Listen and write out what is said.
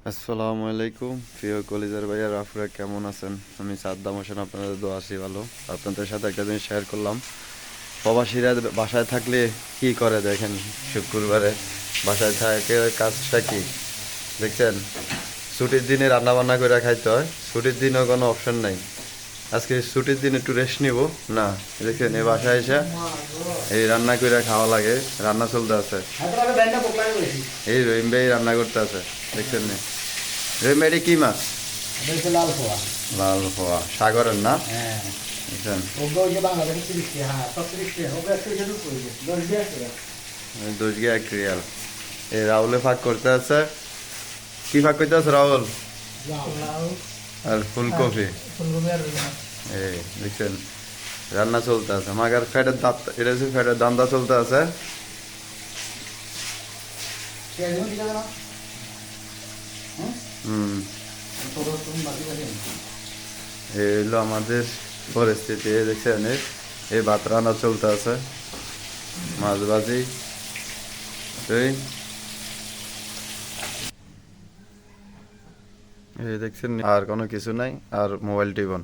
আসসালামু আলাইকুম প্রিয় কলিজার ভাইয়া রাফুরা, কেমন আছেন? আমি সাদ্দাম হোসেন, আপনাদের দোয়া আছি ভালো। আপনাদের সাথে একটা জিনিস শেয়ার করলাম। প্রবাসীরা বাসায় থাকলে কি করে দেখেন, শুক্রবারে বাসায় থাকে কাজটা কি দেখছেন? ছুটির দিনে রান্না বান্না করে খাইতে হয়, ছুটির দিনেও কোনো অপশন নাই। আজকে ছুটির দিন একটু রেস্ট নিব না, দেখছেন এই বাসায় এসে এই রান্না করে খাওয়া লাগে, রান্না চলতে আছে। এই রহিম ভাই রান্না করতে আছে, দেখছেন না? রহিম ভাই, এটা কি মাছ? লাল পোয়া। লাল হওয়া সাগরের না? হ্যাঁ, বুঝছেন? ওগুলো ওই যে বাংলাদেশে 30 টাকা, হ্যাঁ 30 টাকা, ওগুলো 100 টাকার উপরে, 10 টাকা। দোষ গিয়ে এক রিয়াল। এই রাহুলে ফাঁক করতে আছে। কি ফাঁক করতে আছে রাহুল? লাউ আর ফুলকপি। ফুলকপি আর এই দেখছেন রান্না চলতে আছে, মাগার ফ্যাটের দাঁত, এটা হচ্ছে ফ্যাটের দান্দা চলতে আছে। পেঁয়াজ দিতে হবে না? হ্যাঁ, হুম, ছোট ছোট বাকি আছে। এই হলো আমাদের পরিস্থিতি, এই দেখছেন এই ভাত রান্না চলতে আছে, মাছ ভাজি। এই এই দেখছেন, আর কোনো কিছু নাই, আর মোবাইল টিপন।